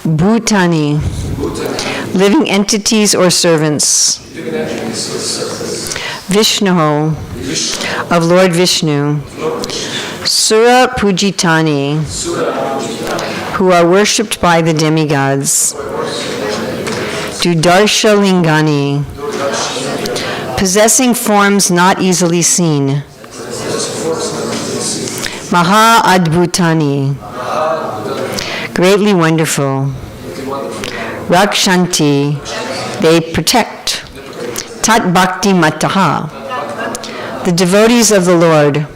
Bhutani, living entities or servants. Vishnu, of Lord Vishnu. Sura Pujitani, who are worshipped by the demigods. Dudarsha Lingani, possessing forms not easily seen. Maha Adbhutani, greatly wonderful. Rakshanti, they protect. Tat Bhakti Mataha, the devotees of the Lord.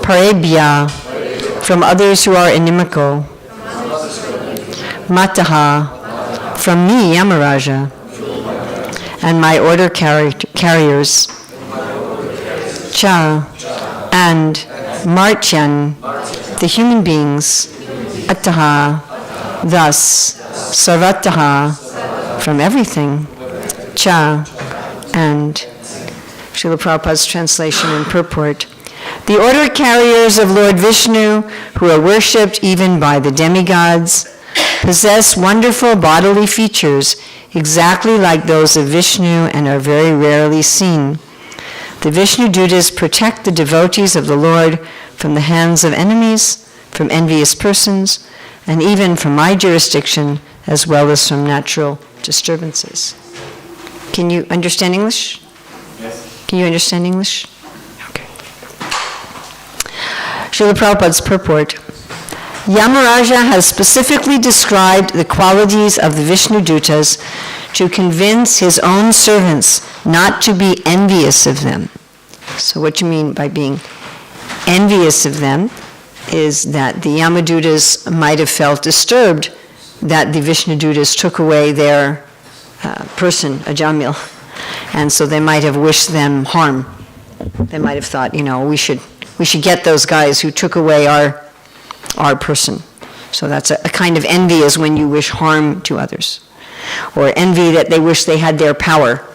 Parebhya, from others who are inimical. Mataha, from me, Yamaraja, and my order carriers. Cha, and Martyan, the human beings. Ataha, thus. Sarvataha, from everything. Cha, and Srila Prabhupada's translation and purport. The order carriers of Lord Vishnu, who are worshipped even by the demigods, possess wonderful bodily features exactly like those of Vishnu and are very rarely seen. The Vishnu Dutas protect the devotees of the Lord from the hands of enemies, from envious persons, and even from my jurisdiction, as well as from natural disturbances. Can you understand English? Yes. Can you understand English? Okay. Srila Prabhupada's purport. Yamaraja has specifically described the qualities of the Vishnu Dutas to convince his own servants not to be envious of them. So what you mean by being envious of them is that the Yamadutas might have felt disturbed that the Vishnu Dutas took away their person, Ajamil, and so they might have wished them harm. They might have thought, we should get those guys who took away our person. So that's a kind of envy, is when you wish harm to others, or envy that they wish they had their power.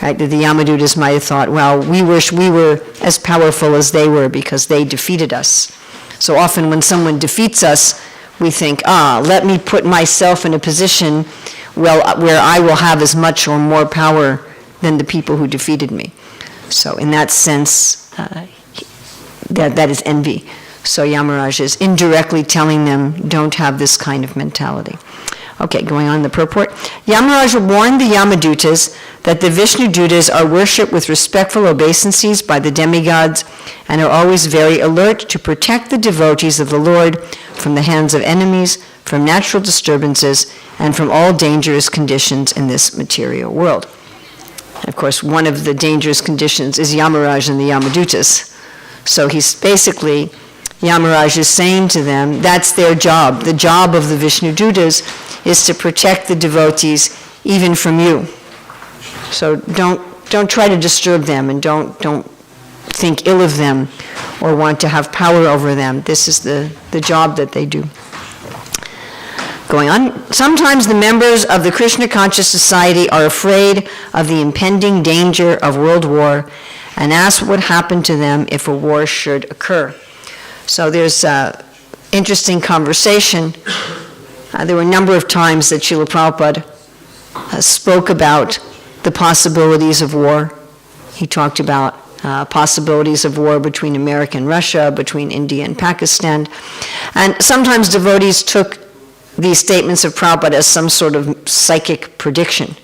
Right? The Yamadutas might have thought, well, we wish we were as powerful as they were because they defeated us. So often when someone defeats us, we think, let me put myself in a position where I will have as much or more power than the people who defeated me. So in that sense, that is envy. So Yamaraj is indirectly telling them, don't have this kind of mentality. Okay, going on the purport. Yamaraja warned the Yamadutas that the Vishnu Dutas are worshipped with respectful obeisances by the demigods and are always very alert to protect the devotees of the Lord from the hands of enemies, from natural disturbances, and from all dangerous conditions in this material world. Of course, one of the dangerous conditions is Yamaraj and the Yamadutas. So he's basically, Yamaraj is saying to them, that's their job. The job of the Vishnu Dutas is to protect the devotees even from you. So don't try to disturb them, and don't think ill of them or want to have power over them. This is the job that they do. Going on, sometimes the members of the Krishna Conscious Society are afraid of the impending danger of world war and ask what would happen to them if a war should occur. So there's an interesting conversation. There were a number of times that Srila Prabhupada spoke about the possibilities of war. He talked about possibilities of war between America and Russia, between India and Pakistan. And sometimes devotees took these statements of Prabhupada as some sort of psychic prediction.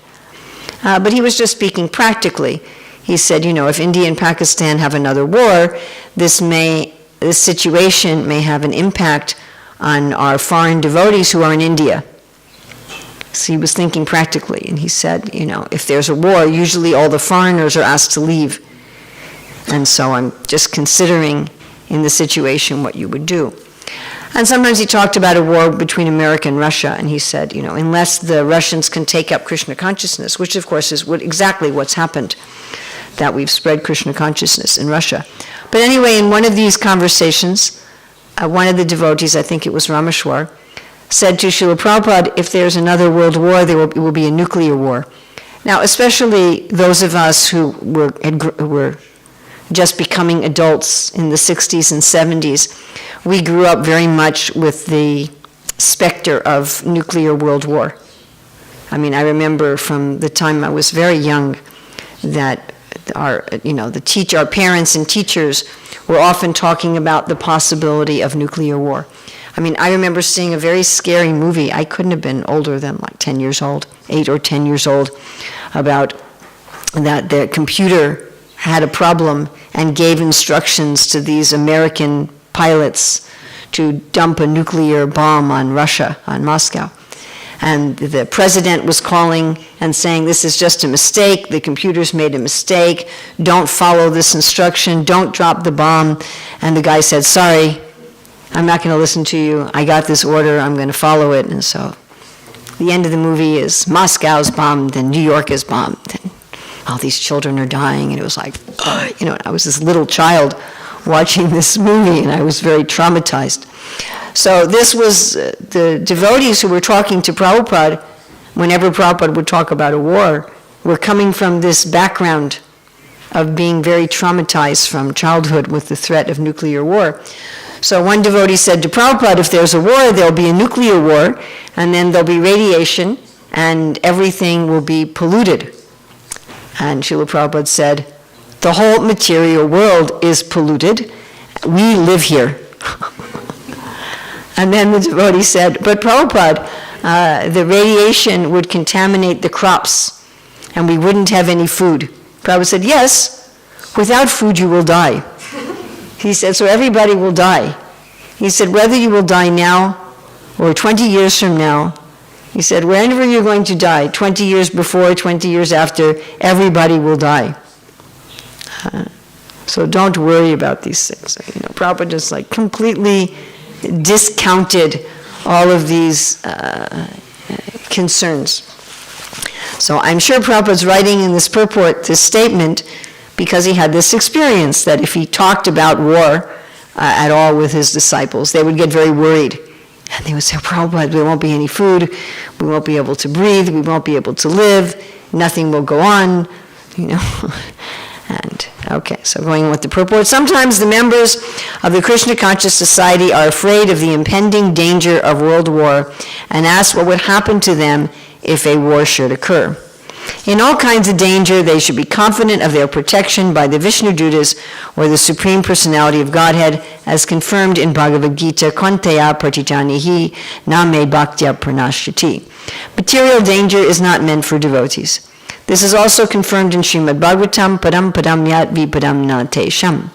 But he was just speaking practically. He said, if India and Pakistan have another war, this situation may have an impact on our foreign devotees who are in India. So he was thinking practically, and he said, if there's a war, usually all the foreigners are asked to leave. And so I'm just considering in the situation what you would do. And sometimes he talked about a war between America and Russia, and he said, unless the Russians can take up Krishna consciousness, which of course is exactly what's happened, that we've spread Krishna consciousness in Russia. But anyway, in one of these conversations, one of the devotees, I think it was Rameshwar, said to Srila Prabhupada, if there's another world war, it will be a nuclear war. Now, especially those of us who were just becoming adults in the 60s and 70s, we grew up very much with the specter of nuclear world war. I mean, I remember from the time I was very young that our parents and teachers were often talking about the possibility of nuclear war. I mean, I remember seeing a very scary movie. I couldn't have been older than like 10 years old, 8 or 10 years old, about that the computer had a problem and gave instructions to these American pilots to dump a nuclear bomb on Russia, on Moscow. And the president was calling and saying, this is just a mistake, the computer's made a mistake, don't follow this instruction, don't drop the bomb. And the guy said, sorry, I'm not going to listen to you, I got this order, I'm going to follow it. And so the end of the movie is Moscow's bombed and New York is bombed. And all these children are dying, and it was like, I was this little child watching this movie, and I was very traumatized. So this was the devotees who were talking to Prabhupada, whenever Prabhupada would talk about a war, were coming from this background of being very traumatized from childhood with the threat of nuclear war. So one devotee said to Prabhupada, if there's a war, there'll be a nuclear war, and then there'll be radiation, and everything will be polluted. And Srila Prabhupada said, the whole material world is polluted. We live here. And then the devotee said, but Prabhupada, the radiation would contaminate the crops, and we wouldn't have any food. Prabhupada said, yes, without food you will die. He said, so everybody will die. He said, whether you will die now or 20 years from now, he said, whenever you're going to die, 20 years before, 20 years after, everybody will die. So don't worry about these things. Prabhupada just like completely discounted all of these concerns. So I'm sure Prabhupada's writing in this purport, this statement, because he had this experience that if he talked about war at all with his disciples, they would get very worried. And they would say, Prabhupada, there won't be any food, we won't be able to breathe, we won't be able to live, nothing will go on, And, okay, so going on with the purport. Sometimes the members of the Krishna Conscious Society are afraid of the impending danger of world war and ask what would happen to them if a war should occur. In all kinds of danger, they should be confident of their protection by the Vishnu Dutas, or the Supreme Personality of Godhead, as confirmed in Bhagavad Gita, Kvanteya Pratijanihi Name Bhaktya Pranashyati. Material danger is not meant for devotees. This is also confirmed in Srimad Bhagavatam, Padam Padam Yat Vipadam Na Te Sham.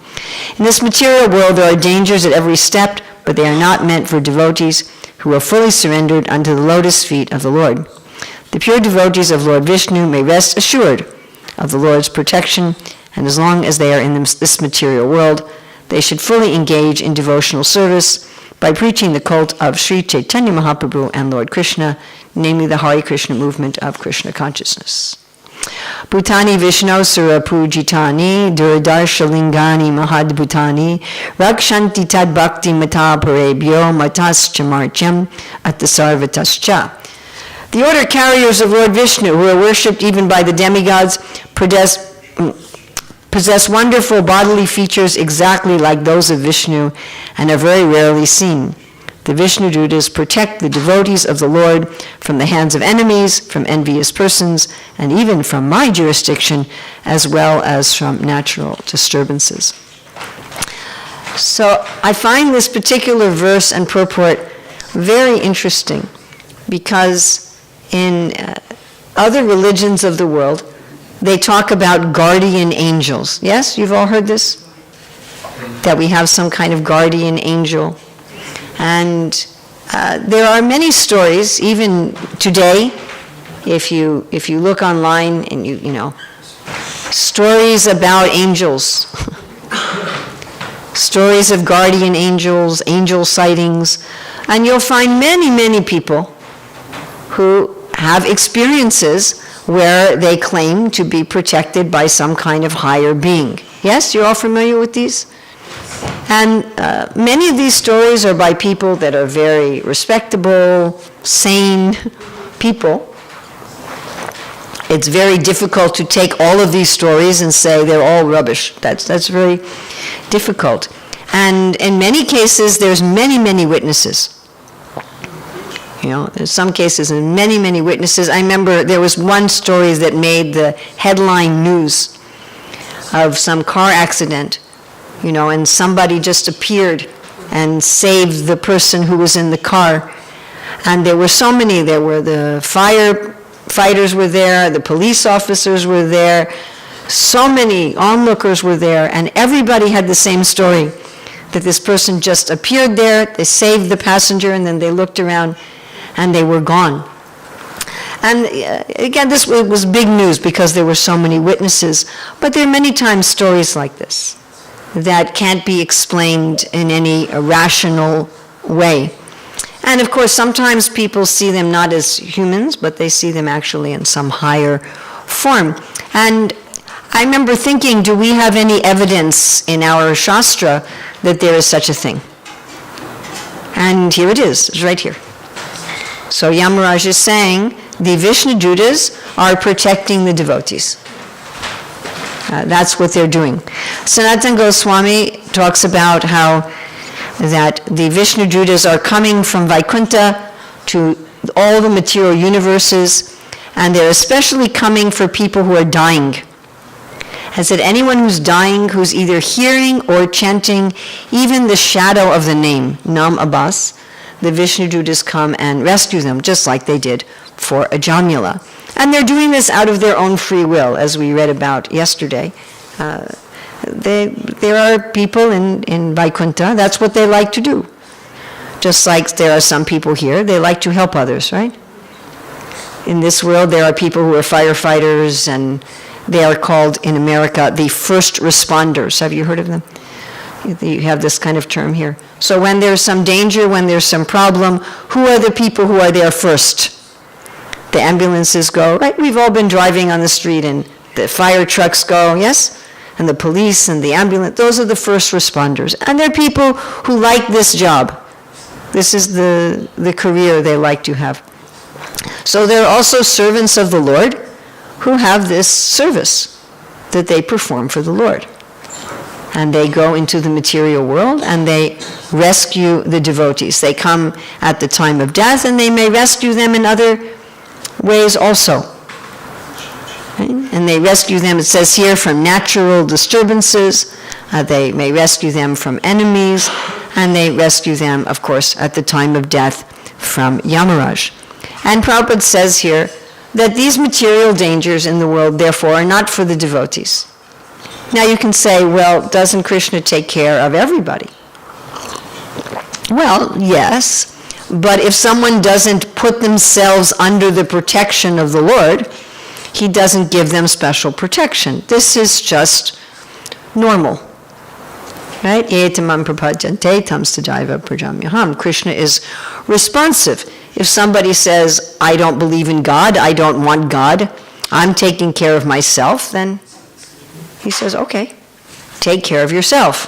In this material world, there are dangers at every step, but they are not meant for devotees who are fully surrendered unto the lotus feet of the Lord. The pure devotees of Lord Vishnu may rest assured of the Lord's protection, and as long as they are in this material world, they should fully engage in devotional service by preaching the cult of Sri Chaitanya Mahaprabhu and Lord Krishna, namely the Hare Krishna movement of Krishna consciousness. Bhutani Vishnu Sura Pujitani Durdarshalingani Mahadbhutani Rakshanti Tad Bhakti Mata Parebhyo Mataschamarchyam Atasarvatascha. The order carriers of Lord Vishnu, who are worshipped even by the demigods, possess wonderful bodily features exactly like those of Vishnu and are very rarely seen. The Vishnu Dutas protect the devotees of the Lord from the hands of enemies, from envious persons, and even from my jurisdiction, as well as from natural disturbances. So I find this particular verse and purport very interesting, because in other religions of the world, they talk about guardian angels. Yes, you've all heard this? That we have some kind of guardian angel. And there are many stories, even today, if you look online and you stories about angels, stories of guardian angels, angel sightings, and you'll find many, many people who have experiences where they claim to be protected by some kind of higher being. Yes, you're all familiar with these? And many of these stories are by people that are very respectable, sane people. It's very difficult to take all of these stories and say they're all rubbish. That's very difficult. And in many cases, there's many, many witnesses. In some cases, in many, many witnesses. I remember there was one story that made the headline news of some car accident, and somebody just appeared and saved the person who was in the car. And there were so many. There were the firefighters were there, the police officers were there, so many onlookers were there, and everybody had the same story, that this person just appeared there, they saved the passenger, and then they looked around, and they were gone. And again, this was big news because there were so many witnesses, but there are many times stories like this that can't be explained in any rational way. And of course, sometimes people see them not as humans, but they see them actually in some higher form. And I remember thinking, do we have any evidence in our Shastra that there is such a thing? And here it is, it's right here. So Yamaraj is saying the Vishnu Dutas are protecting the devotees. That's what they're doing. Sanatana Goswami talks about how that the Vishnu Dutas are coming from Vaikuntha to all the material universes, and they're especially coming for people who are dying. I said, anyone who's dying, who's either hearing or chanting even the shadow of the name, Nam Abbas, the Vishnu Dutas come and rescue them, just like they did for Ajamila. And they're doing this out of their own free will, as we read about yesterday. There are people in Vaikuntha, that's what they like to do. Just like there are some people here, they like to help others, right? In this world, there are people who are firefighters, and they are called in America the first responders. Have you heard of them? You have this kind of term here. So when there's some danger, when there's some problem, who are the people who are there first? The ambulances go, right? We've all been driving on the street, and the fire trucks go, yes? And the police and the ambulance, those are the first responders. And they're people who like this job. This is the career they like to have. So they're also servants of the Lord who have this service that they perform for the Lord. And they go into the material world and they rescue the devotees. They come at the time of death, and they may rescue them in other ways also. Right? And they rescue them, it says here, from natural disturbances. They may rescue them from enemies, and they rescue them, of course, at the time of death from Yamaraj. And Prabhupada says here that these material dangers in the world, therefore, are not for the devotees. Now you can say, well, doesn't Krishna take care of everybody? Well, yes, but if someone doesn't put themselves under the protection of the Lord, he doesn't give them special protection. This is just normal. Right? Etamam prapajante tam stajaiva prajamyaham. Krishna is responsive. If somebody says, I don't believe in God, I don't want God, I'm taking care of myself, then he says, okay, take care of yourself.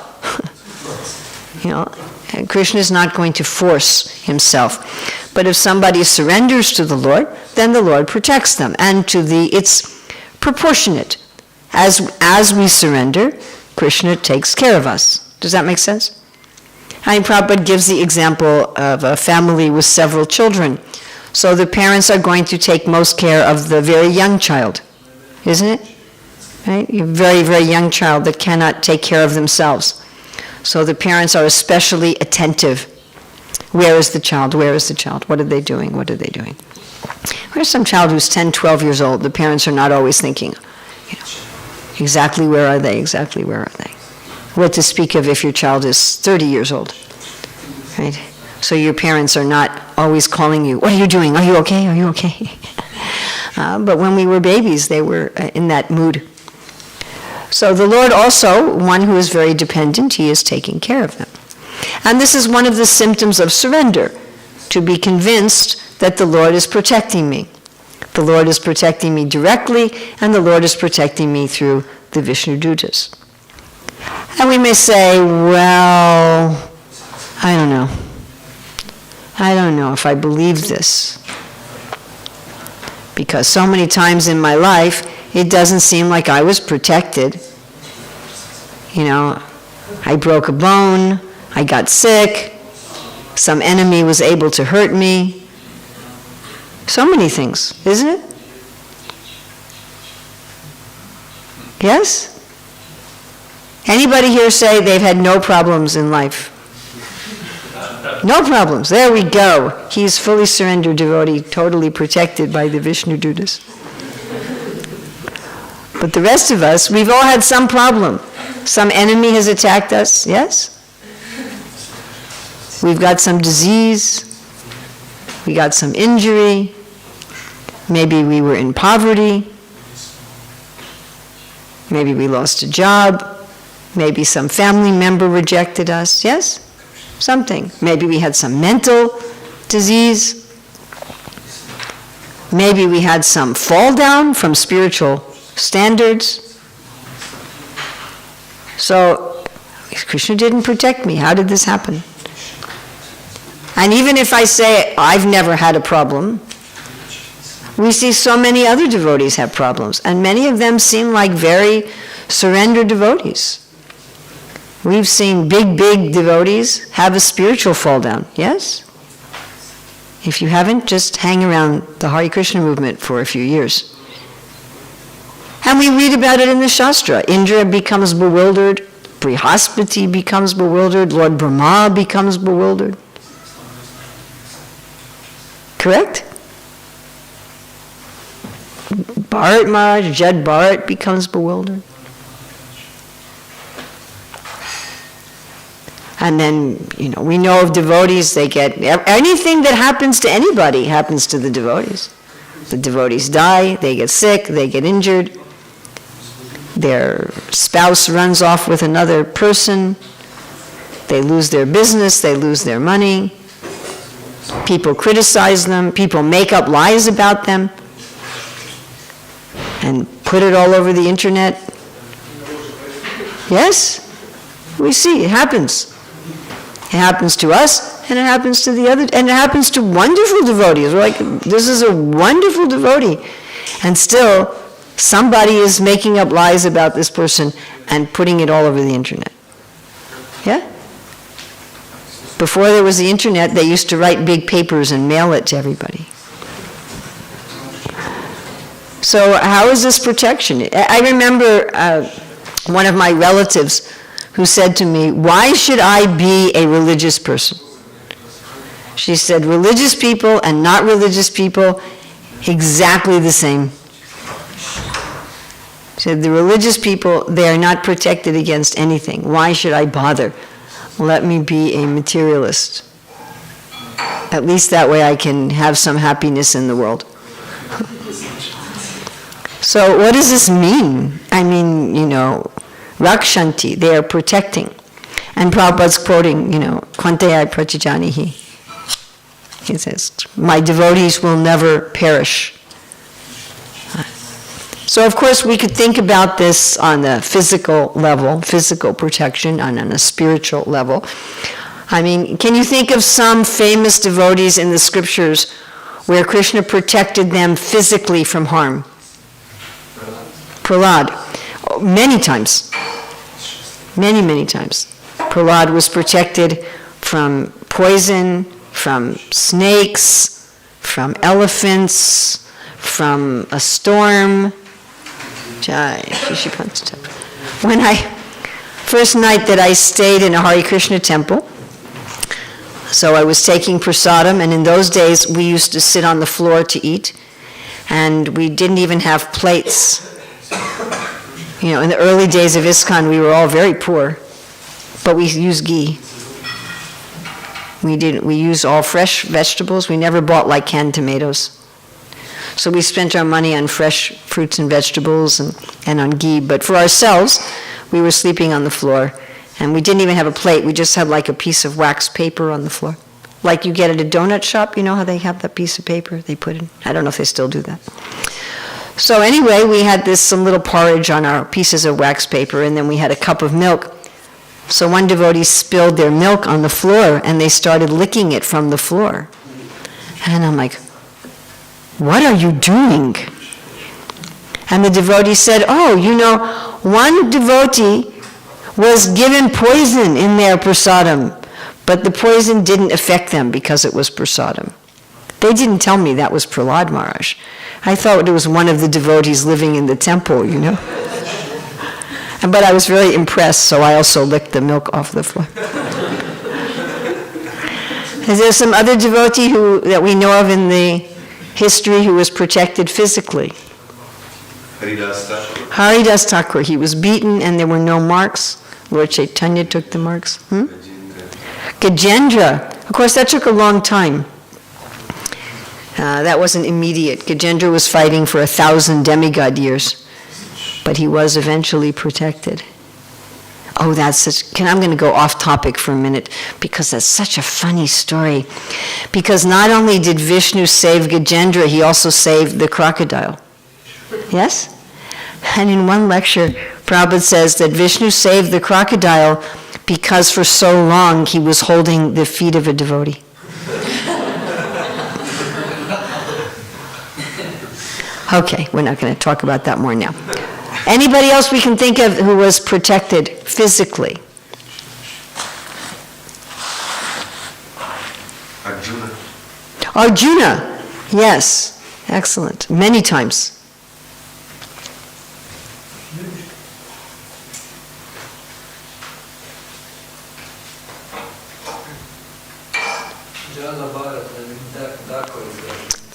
And Krishna is not going to force himself. But if somebody surrenders to the Lord, then the Lord protects them. And it's proportionate. As we surrender, Krishna takes care of us. Does that make sense? And Prabhupada gives the example of a family with several children. So the parents are going to take most care of the very young child, isn't it? Right? A very, very young child that cannot take care of themselves. So the parents are especially attentive. Where is the child? Where is the child? What are they doing? What are they doing? Where's some child who's 10, 12 years old? The parents are not always thinking, exactly where are they? Exactly where are they? What to speak of if your child is 30 years old, right? So your parents are not always calling you, what are you doing? Are you okay? Are you okay? But when we were babies, they were in that mood. So the Lord also, one who is very dependent, he is taking care of them. And this is one of the symptoms of surrender, to be convinced that the Lord is protecting me. The Lord is protecting me directly, and the Lord is protecting me through the Vishnu Dutas. And we may say, well, I don't know. I don't know if I believe this. Because so many times in my life, it doesn't seem like I was protected. I broke a bone, I got sick, some enemy was able to hurt me, So many things, isn't it? Yes? Anybody here say they've had no problems in life? No problems. There we go. He's fully surrendered devotee, totally protected by the Vishnu Dutas. But the rest of us, we've all had some problem. Some enemy has attacked us, yes? We've got some disease. We got some injury. Maybe we were in poverty. Maybe we lost a job. Maybe some family member rejected us, yes? Something. Maybe we had some mental disease. Maybe we had some fall down from spiritual standards. So, Krishna didn't protect me. How did this happen? And even if I say, I've never had a problem, we see so many other devotees have problems, and many of them seem like very surrendered devotees. We've seen big devotees have a spiritual fall down, yes? If you haven't, just hang around the Hare Krishna movement for a few years. And we read about it in the Shastra. Indra becomes bewildered, Brihaspati becomes bewildered, Lord Brahma becomes bewildered. Correct? Bharat Maharaj, Jad Bharat becomes bewildered. And then, we know of devotees, they get, anything that happens to anybody happens to the devotees. The devotees die, they get sick, they get injured, their spouse runs off with another person, they lose their business, they lose their money, people criticize them, people make up lies about them, and put it all over the internet. Yes? We see, it happens. It happens to us, and it happens to the other, and it happens to wonderful devotees. We're like, this is a wonderful devotee. And still, somebody is making up lies about this person and putting it all over the internet. Yeah? Before there was the internet, they used to write big papers and mail it to everybody. So how is this protection? I remember one of my relatives who said to me, why should I be a religious person? She said, religious people and not religious people, exactly the same. She said, the religious people, they are not protected against anything. Why should I bother? Let me be a materialist. At least that way I can have some happiness in the world. So what does this mean? I mean, Rakshanti, they are protecting. And Prabhupada's quoting, Kvanteyai Prachijanihi. He says, my devotees will never perish. So of course we could think about this on the physical level, physical protection, and on a spiritual level. I mean, can you think of some famous devotees in the scriptures where Krishna protected them physically from harm? Prahlad. Many times. Many times. Prahlad was protected from poison, from snakes, from elephants, from a storm. When first night that I stayed in a Hare Krishna temple, so I was taking prasadam, and in those days we used to sit on the floor to eat, and we didn't even have plates. In the early days of ISKCON, we were all very poor, but we used ghee. We used all fresh vegetables. We never bought like canned tomatoes. So we spent our money on fresh fruits and vegetables and on ghee. But for ourselves, we were sleeping on the floor, and we didn't even have a plate. We just had like a piece of wax paper on the floor. Like you get at a donut shop, how they have that piece of paper they put in? I don't know if they still do that. So anyway, we had some little porridge on our pieces of wax paper, and then we had a cup of milk. So one devotee spilled their milk on the floor, and they started licking it from the floor. And I'm like, what are you doing? And the devotee said, one devotee was given poison in their prasadam, but the poison didn't affect them because it was prasadam. They didn't tell me that was Prahlad Maharaj. I thought it was one of the devotees living in the temple, you know. But I was very impressed, so I also licked the milk off the floor. Is there some other devotee that we know of in the history who was protected physically? Haridas Thakur. Haridas Thakur. He was beaten and there were no marks. Lord Chaitanya took the marks. Gajendra. Of course, that took a long time. That wasn't immediate. Gajendra was fighting for 1,000 demigod years, but he was eventually protected. Oh, I'm going to go off topic for a minute because that's such a funny story. Because not only did Vishnu save Gajendra, he also saved the crocodile. Yes? And in one lecture, Prabhupada says that Vishnu saved the crocodile because for so long he was holding the feet of a devotee. Okay, we're not going to talk about that more now. Anybody else we can think of who was protected physically? Arjuna, yes, excellent, many times.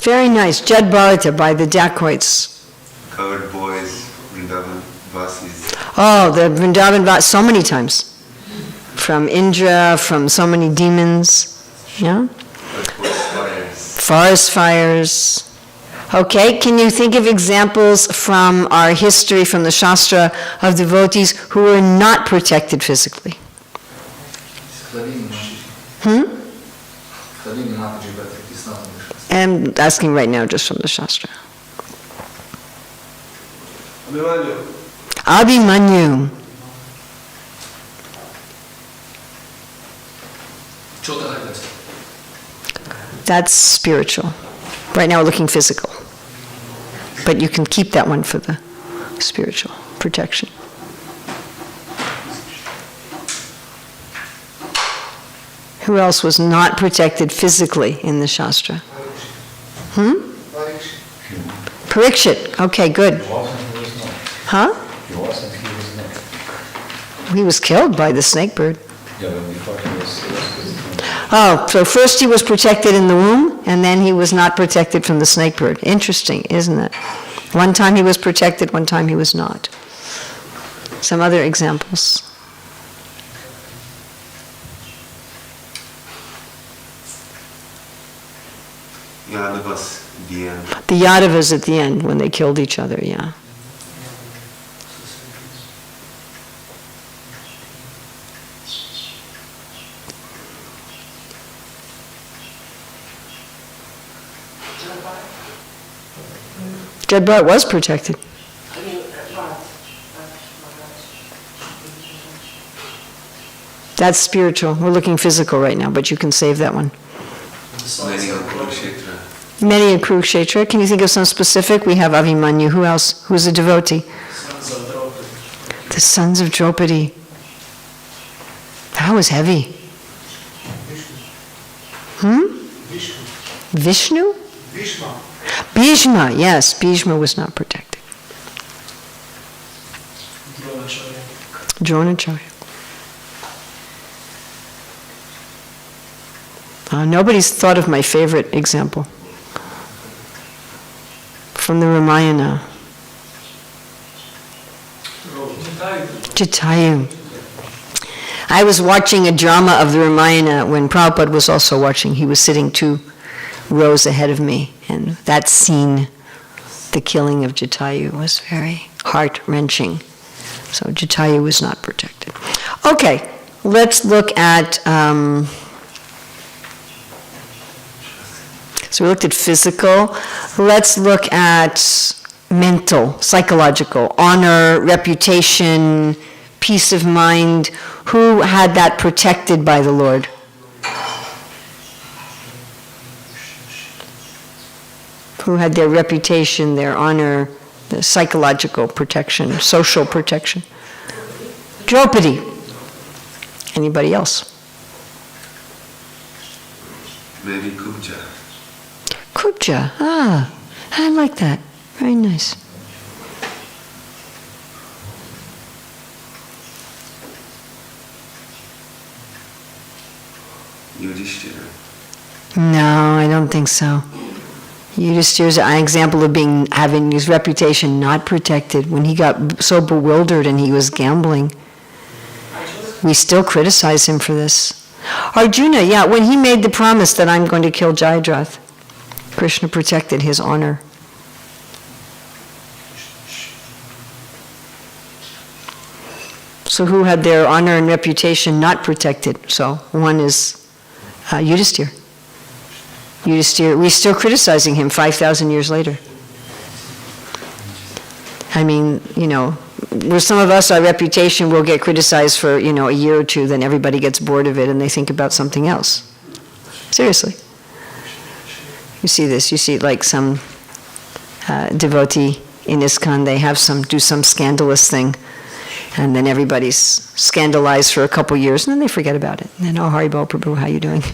Very nice, Jad Bharata by the dacoits. Coward boys, Vrindavan Vasis. Oh, the Vrindavan Vasis, so many times. From Indra, from so many demons. Yeah? Forest fires. Okay, can you think of examples from our history, from the Shastra, of devotees who were not protected physically? I'm asking right now just from the Shastra. Abhimanyu. That's spiritual. Right now we're looking physical. But you can keep that one for the spiritual protection. Who else was not protected physically in the Shastra? Parikshit. Okay, good. Huh? He was killed by the snake bird. Oh, so first he was protected in the womb, and then he was not protected from the snake bird. Interesting, isn't it? One time he was protected, one time he was not. Some other examples. Yadavas at the end. The Yadavas at the end, when they killed each other, yeah. Jad Bharat was protected. That's spiritual. We're looking physical right now, but you can save that one. Many on Kurukshetra. Many in Kurukshetra. Can you think of some specific? We have Abhimanyu. Who else? Who's a devotee? The sons of Draupadi. That was heavy. Vishnu? Bhishma, yes. Bhishma was not protected. Dronacharya. Nobody's thought of my favorite example from the Ramayana. Jatayu. I was watching a drama of the Ramayana when Prabhupada was also watching. He was sitting 2 rows ahead of me, and that scene, the killing of Jatayu, was very heart-wrenching. So Jatayu was not protected. Okay, let's look at... So we looked at physical. Let's look at mental, psychological, honor, reputation, peace of mind. Who had that protected by the Lord? Who had their reputation, their honor, the psychological protection, social protection? Draupadi. Anybody else? Maybe Kubja. Puja. Ah, I like that. Very nice. Yudhishthira. No, I don't think so. Yudhishthira's an example of having his reputation not protected. When he got so bewildered and he was gambling, we still criticize him for this. Arjuna, yeah, when he made the promise that I'm going to kill Jayadratha, Krishna protected his honor. So who had their honor and reputation not protected? So one is Yudhishthira. Yudhishthira, we're still criticizing him 5,000 years later. I mean, where some of us, our reputation will get criticized for, a year or two, then everybody gets bored of it and they think about something else. Seriously. You see this, you see like some devotee in ISKCON, they do some scandalous thing, and then everybody's scandalized for a couple years, and then they forget about it. And then, oh, Haribol Prabhu, how you doing?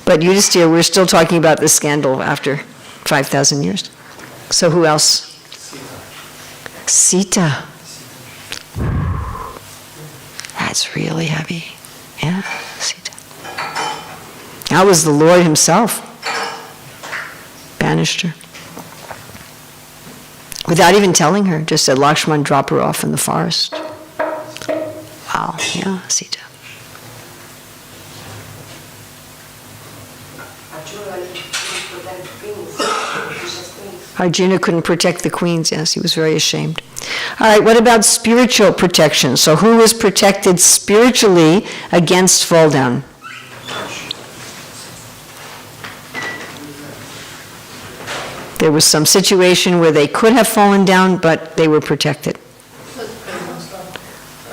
But Yudhishthira, we're still talking about this scandal after 5,000 years. So who else? Sita. That's really heavy. Yeah, Sita. That was the Lord himself. Banished her. Without even telling her, just said, Lakshman, drop her off in the forest. Wow, yeah, Sita. Arjuna couldn't protect the queens, yes, he was very ashamed. All right, what about spiritual protection? So who was protected spiritually against fall down? There was some situation where they could have fallen down, but they were protected.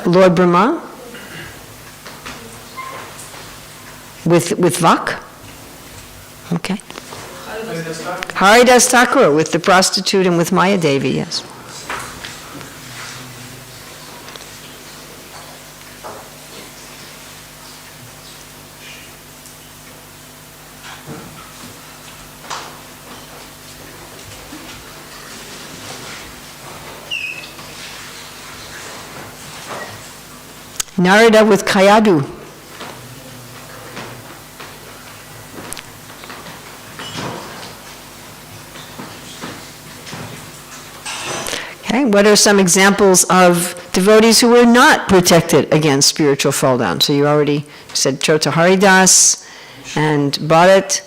Lord Brahma? With Vak? Okay. Haridas Thakur with the prostitute and with Maya Devi, yes. Narada with Kayadu. Okay, what are some examples of devotees who were not protected against spiritual fall down? So you already said Chota Haridas and Bharat.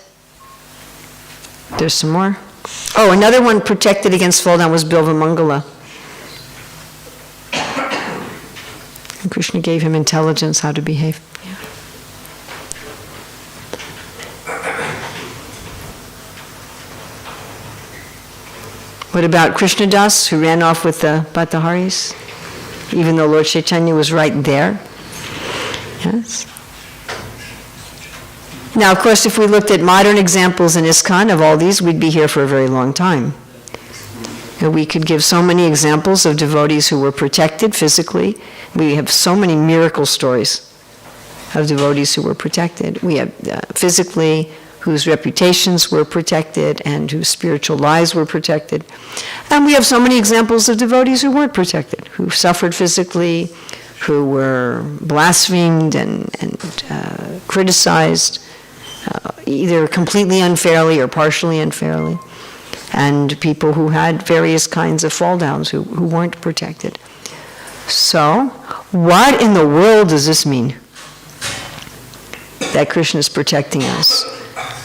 There's some more. Oh, another one protected against fall down was Bilva Mangala. And Krishna gave him intelligence how to behave. Yeah. What about Krishna Das, who ran off with the Bhattaharis, even though Lord Chaitanya was right there? Yes. Now, of course, if we looked at modern examples in ISKCON of all these, we'd be here for a very long time. And we could give so many examples of devotees who were protected physically. We have so many miracle stories of devotees who were protected. We have physically, whose reputations were protected and whose spiritual lives were protected. And we have so many examples of devotees who weren't protected, who suffered physically, who were blasphemed and criticized, either completely unfairly or partially unfairly, and people who had various kinds of fall downs who weren't protected. So, what in the world does this mean? That Krishna is protecting us.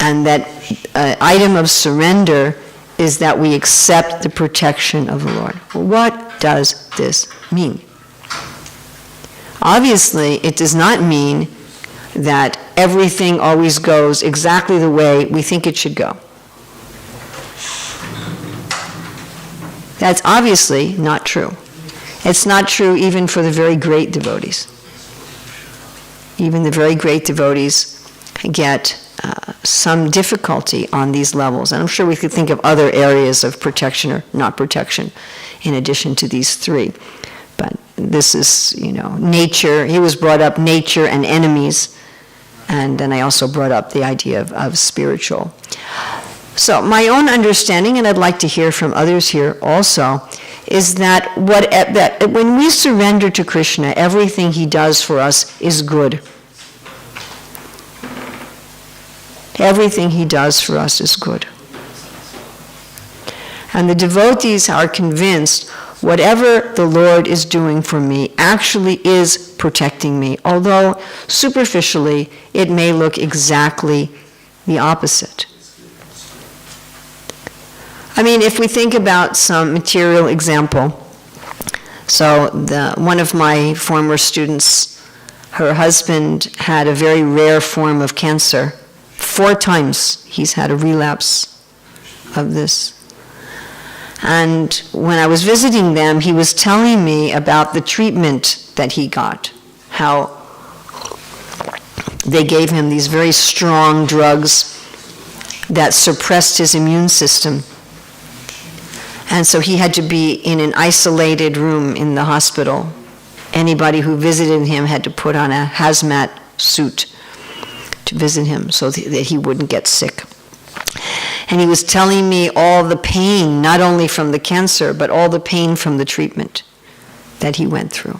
And that item of surrender is that we accept the protection of the Lord. What does this mean? Obviously, it does not mean that everything always goes exactly the way we think it should go. That's obviously not true. It's not true even for the very great devotees. Even the very great devotees get some difficulty on these levels. And I'm sure we could think of other areas of protection or not protection in addition to these three. But this is, nature. He was brought up nature and enemies. And then I also brought up the idea of spiritual. So my own understanding, and I'd like to hear from others here also, is that when we surrender to Krishna, everything he does for us is good. Everything he does for us is good. And the devotees are convinced whatever the Lord is doing for me actually is protecting me, although superficially it may look exactly the opposite. I mean, if we think about some material example, so one of my former students, her husband had a very rare form of cancer. 4 times he's had a relapse of this. And when I was visiting them, he was telling me about the treatment that he got, how they gave him these very strong drugs that suppressed his immune system. And so he had to be in an isolated room in the hospital. Anybody who visited him had to put on a hazmat suit to visit him so that he wouldn't get sick. And he was telling me all the pain, not only from the cancer, but all the pain from the treatment that he went through.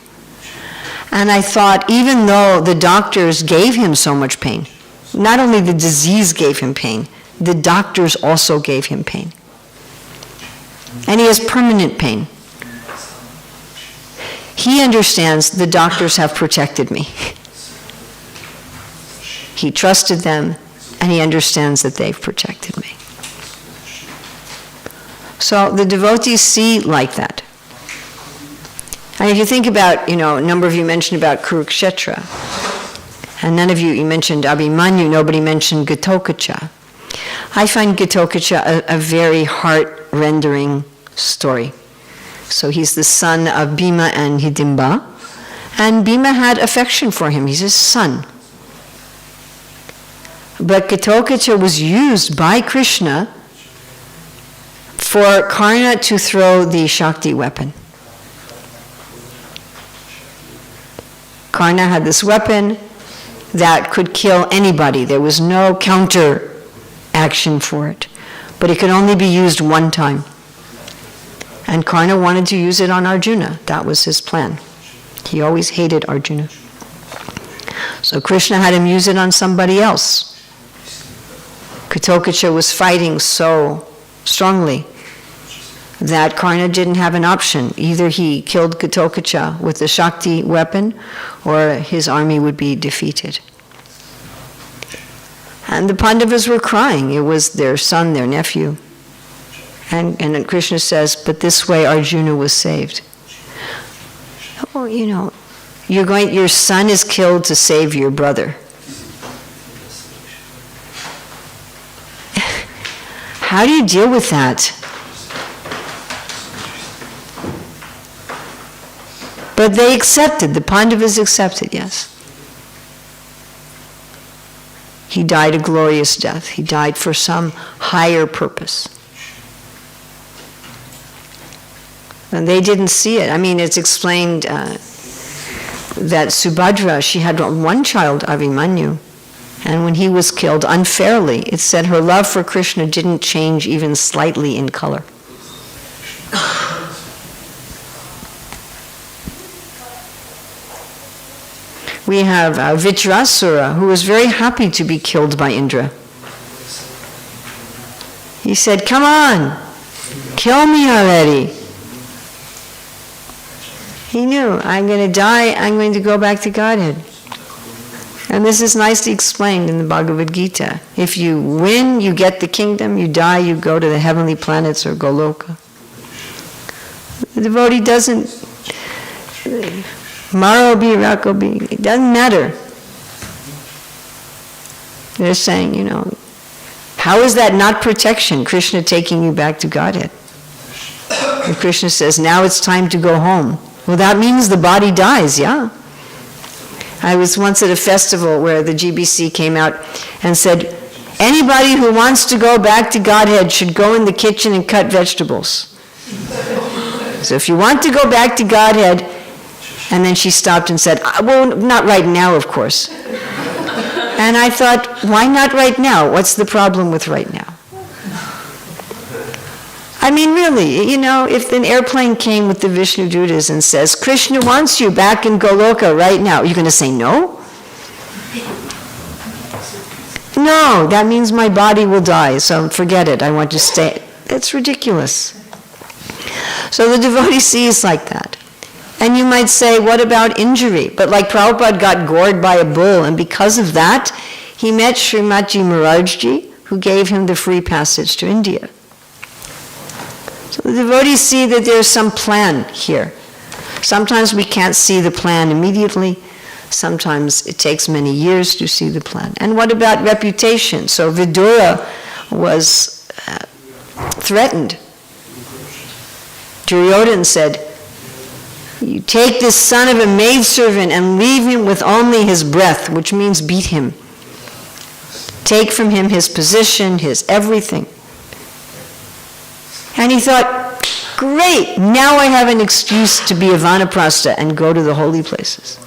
And I thought, even though the doctors gave him so much pain, not only the disease gave him pain, the doctors also gave him pain. And he has permanent pain. He understands the doctors have protected me. He trusted them, and he understands that they've protected me. So the devotees see like that. And if you think about, a number of you mentioned about Kurukshetra, and none of you mentioned Abhimanyu, nobody mentioned Ghatokacha. I find Ghatokacha a very heart-rendering story. So he's the son of Bhima and Hidimba, and Bhima had affection for him. He's his son. But Ghatokacha was used by Krishna for Karna to throw the Shakti weapon. Karna had this weapon that could kill anybody. There was no counter action for it. But it could only be used one time. And Karna wanted to use it on Arjuna. That was his plan. He always hated Arjuna. So Krishna had him use it on somebody else. Ghatokacha was fighting so strongly that Karna didn't have an option. Either he killed Ghatokacha with the Shakti weapon, or his army would be defeated. And the Pandavas were crying. It was their son, their nephew. And then Krishna says, but this way Arjuna was saved. Oh, your son is killed to save your brother. How do you deal with that? But they accepted, the Pandavas accepted, yes. He died a glorious death. He died for some higher purpose. And they didn't see it. I mean, it's explained that Subhadra, she had one child, Abhimanyu, and when he was killed unfairly, it said her love for Krishna didn't change even slightly in color. We have Vitrasura, who was very happy to be killed by Indra. He said, come on, kill me already. He knew, I'm going to die, I'm going to go back to Godhead. And this is nicely explained in the Bhagavad Gita. If you win, you get the kingdom. You die, you go to the heavenly planets or Goloka. The devotee doesn't, Maro be, Rako be, it doesn't matter. They're saying, how is that not protection? Krishna taking you back to Godhead. And Krishna says, now it's time to go home. Well, that means the body dies, yeah? I was once at a festival where the GBC came out and said, anybody who wants to go back to Godhead should go in the kitchen and cut vegetables. So if you want to go back to Godhead, and then she stopped and said, well, not right now, of course. And I thought, why not right now? What's the problem with right now? I mean, really, if an airplane came with the Vishnu Dutas and says, Krishna wants you back in Goloka right now, are you going to say no? No, that means my body will die, so forget it, I want to stay. It's ridiculous. So the devotee sees like that. And you might say, what about injury? But like Prabhupada got gored by a bull, and because of that, he met Srimatji Maharajji, who gave him the free passage to India. So the devotees see that there's some plan here. Sometimes we can't see the plan immediately. Sometimes it takes many years to see the plan. And what about reputation? So Vidura was threatened. Duryodhana said, you take this son of a maidservant and leave him with only his breath, which means beat him. Take from him his position, his everything. And he thought, great, now I have an excuse to be a vanaprastha and go to the holy places.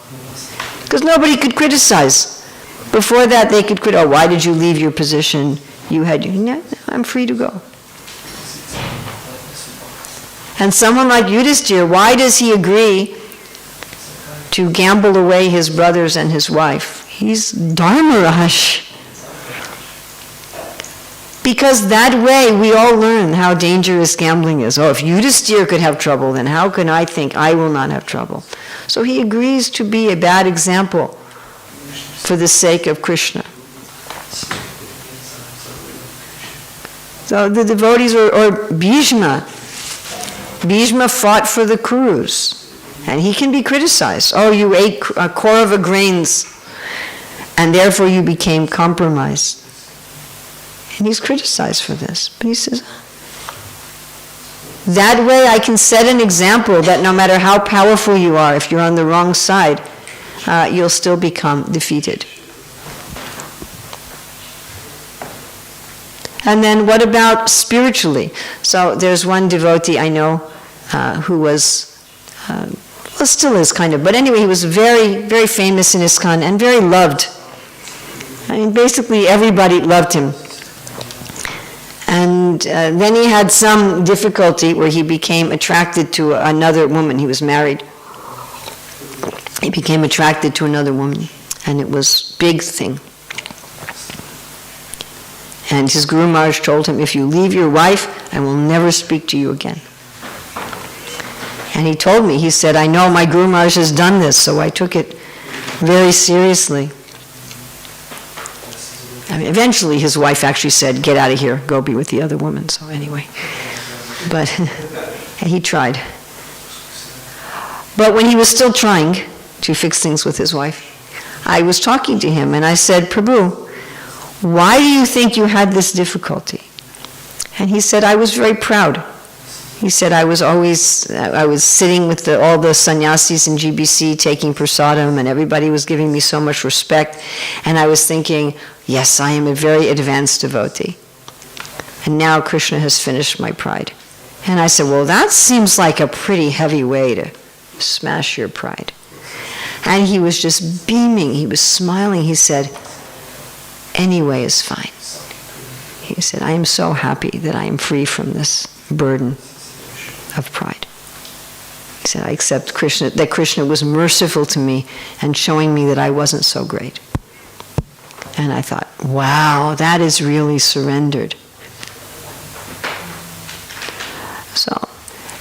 Because nobody could criticize. Before that, they could criticize, why did you leave your position? No, I'm free to go. And someone like Yudhishthira, why does he agree to gamble away his brothers and his wife? He's Dharmaraj. Because that way we all learn how dangerous gambling is. Oh, if Yudhishthira could have trouble, then how can I think I will not have trouble? So he agrees to be a bad example for the sake of Krishna. So the devotees, or Bhishma fought for the Kurus, and he can be criticized. Oh, you ate Kaurava grains, and therefore you became compromised. And he's criticized for this. But he says, that way I can set an example that no matter how powerful you are, if you're on the wrong side, you'll still become defeated. And then what about spiritually? So there's one devotee I know who was, well, still is kind of, but anyway, he was very, very famous in ISKCON and very loved. I mean, basically everybody loved him. And then he had some difficulty where he became attracted to another woman. He was married. He became attracted to another woman, and it was a big thing. And his Guru Maharaj told him, if you leave your wife, I will never speak to you again. And he told me, he said, I know my Guru Maharaj has done this, so I took it very seriously. I mean, eventually his wife actually said, get out of here, go be with the other woman. So anyway, but he tried. But when he was still trying to fix things with his wife, I was talking to him and I said, Prabhu, why do you think you had this difficulty? And he said, I was very proud. He said, I was sitting with all the sannyasis in GBC taking prasadam, and everybody was giving me so much respect, and I was thinking, yes, I am a very advanced devotee. And now Krishna has finished my pride. And I said, well, that seems like a pretty heavy way to smash your pride. And he was just beaming, he was smiling, he said, any way is fine. He said, I am so happy that I am free from this burden of pride. He said, I accept Krishna, that Krishna was merciful to me and showing me that I wasn't so great. And I thought, wow, that is really surrendered. So,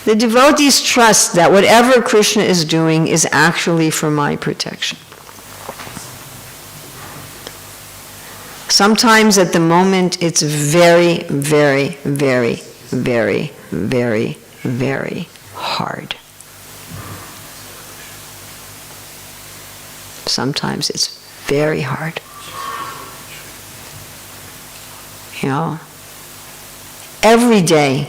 the devotees trust that whatever Krishna is doing is actually for my protection. Sometimes at the moment it's very, very, very, very, very, very hard. Sometimes it's very hard. You know, every day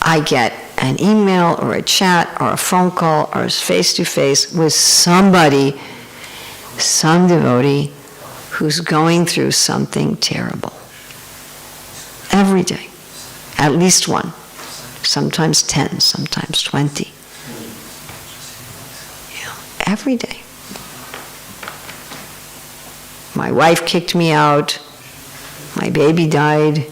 I get an email or a chat or a phone call or a face-to-face with somebody, some devotee, who's going through something terrible. Every day. At least one. Sometimes 10, sometimes 20. You know, every day. My wife kicked me out. My baby died.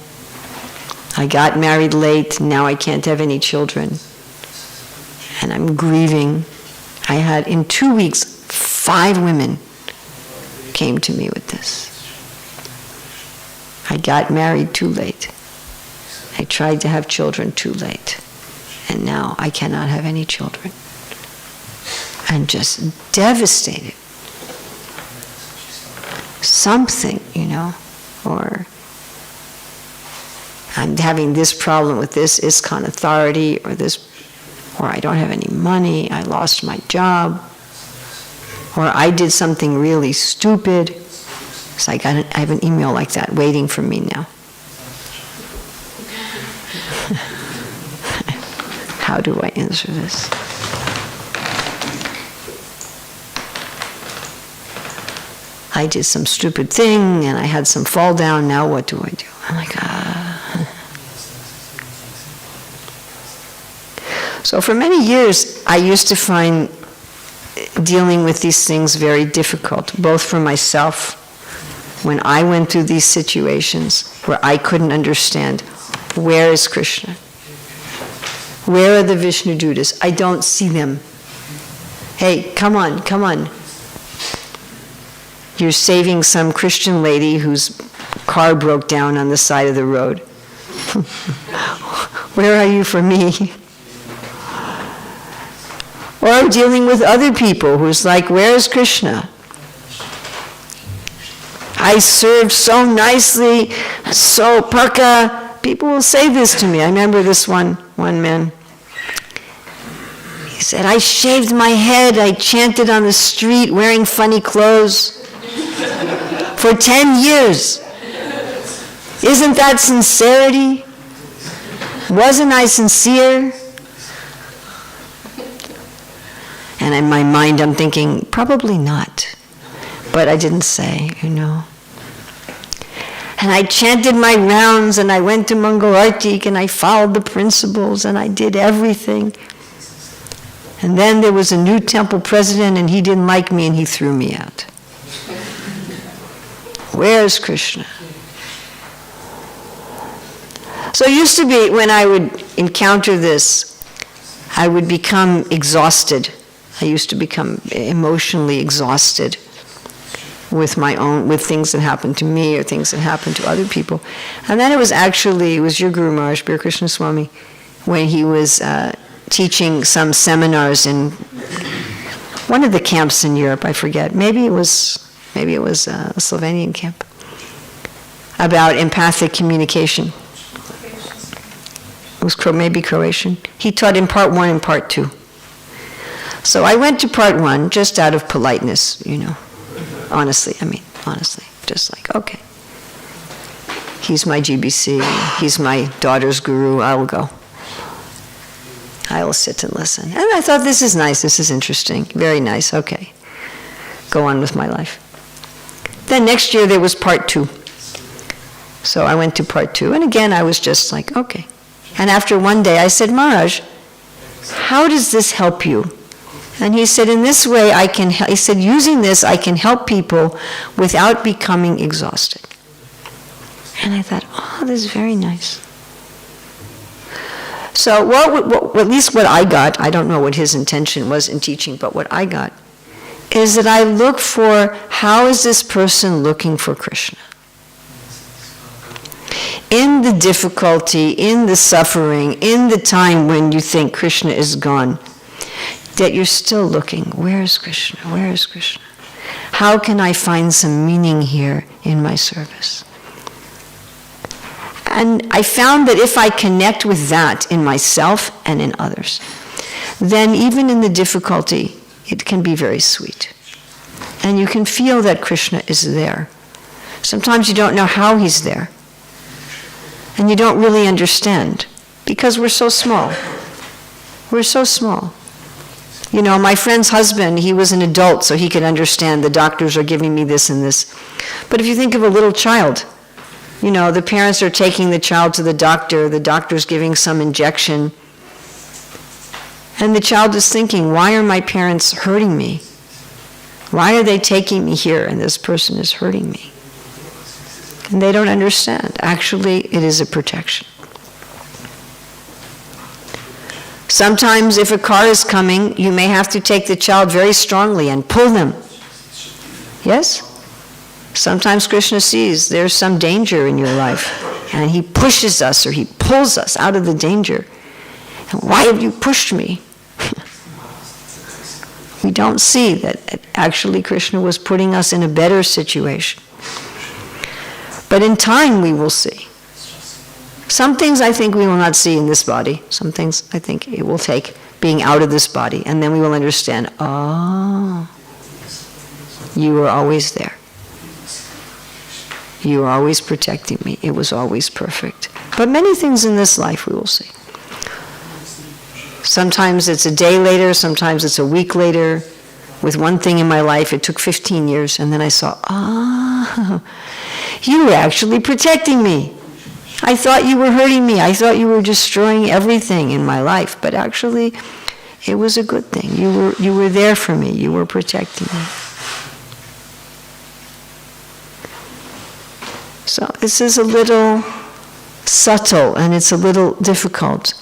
I got married late, now I can't have any children. And I'm grieving. I had, in 2 weeks, 5 women came to me with this. I got married too late. I tried to have children too late. And now I cannot have any children. I'm just devastated. Something, or I'm having this problem with this ISKCON authority, or I don't have any money, I lost my job, or I did something really stupid. So I have an email like that waiting for me now. How do I answer this? I did some stupid thing and I had some fall down, now what do I do? I'm like, So for many years, I used to find dealing with these things very difficult, both for myself, when I went through these situations where I couldn't understand, where is Krishna? Where are the Vishnu Dutas? I don't see them. Hey, come on, come on. You're saving some Christian lady whose car broke down on the side of the road. Where are you for me? Or I'm dealing with other people who's like, where is Krishna? I served so nicely, so paka. People will say this to me. I remember this one man. He said, I shaved my head, I chanted on the street wearing funny clothes for 10 years. Isn't that sincerity? Wasn't I sincere? And in my mind I'm thinking, probably not. But I didn't say, And I chanted my rounds, and I went to Mangal Artik, and I followed the principles, and I did everything. And then there was a new temple president, and he didn't like me, and he threw me out. Where's Krishna? So it used to be, when I would encounter this, I would become exhausted. I used to become emotionally exhausted with things that happened to me or things that happened to other people. And then it was your Guru Maharaj, Bir Krishna Swami, when he was teaching some seminars in one of the camps in Europe, I forget. Maybe it was a Slovenian camp, about empathic communication. It was maybe Croatian. He taught in part 1 and part 2. So I went to part 1 just out of politeness, honestly, just like, okay. He's my GBC, he's my daughter's guru, I will go. I will sit and listen. And I thought, this is nice, this is interesting, very nice, okay. Go on with my life. Then next year there was part 2. So I went to part 2, and again I was just like, okay. And after one day I said, Maharaj, how does this help you? And he said, in this way using this I can help people without becoming exhausted. And I thought, this is very nice. So at least what I got, I don't know what his intention was in teaching, but what I got is that I look for, how is this person looking for Krishna? In the difficulty, in the suffering, in the time when you think Krishna is gone, that you're still looking, where is Krishna? Where is Krishna? How can I find some meaning here in my service? And I found that if I connect with that in myself and in others, then even in the difficulty, it can be very sweet. And you can feel that Krishna is there. Sometimes you don't know how he's there. And you don't really understand, because we're so small. We're so small. My friend's husband, he was an adult, so he could understand the doctors are giving me this and this. But if you think of a little child, the parents are taking the child to the doctor's giving some injection, and the child is thinking, why are my parents hurting me? Why are they taking me here and this person is hurting me? And they don't understand. Actually, it is a protection. Sometimes if a car is coming, you may have to take the child very strongly and pull them. Yes? Sometimes Krishna sees there's some danger in your life, and he pushes us or he pulls us out of the danger. And why have you pushed me? We don't see that actually Krishna was putting us in a better situation. But in time we will see. Some things I think we will not see in this body. Some things I think it will take being out of this body. And then we will understand, oh, you were always there. You were always protecting me. It was always perfect. But many things in this life we will see. Sometimes it's a day later, sometimes it's a week later. With one thing in my life, it took 15 years, and then I saw, you were actually protecting me. I thought you were hurting me. I thought you were destroying everything in my life, but actually, it was a good thing. You were there for me. You were protecting me. So this is a little subtle, and it's a little difficult.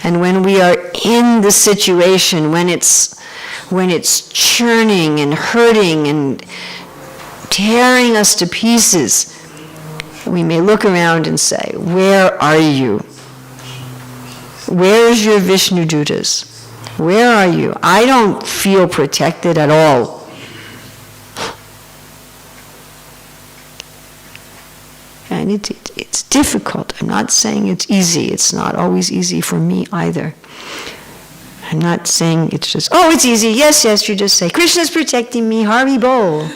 And when we are in the situation, when it's churning and hurting and tearing us to pieces, we may look around and say, where are you? Where's your Vishnu Dutas? Where are you? I don't feel protected at all. And it's difficult. I'm not saying it's easy. It's not always easy for me either. I'm not saying it's just, oh, it's easy. Yes, yes, you just say, Krishna's protecting me, Hari Bol.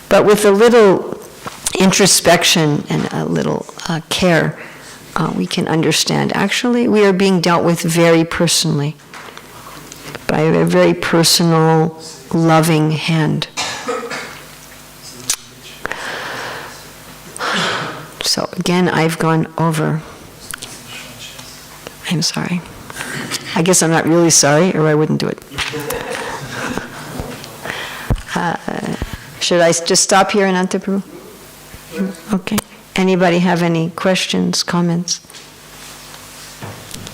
But with a little introspection and a little care, we can understand. Actually, we are being dealt with very personally, by a very personal, loving hand. So again, I've gone over. I'm sorry. I guess I'm not really sorry, or I wouldn't do it. Should I just stop here in Antaprabhu? Okay. Anybody have any questions, comments?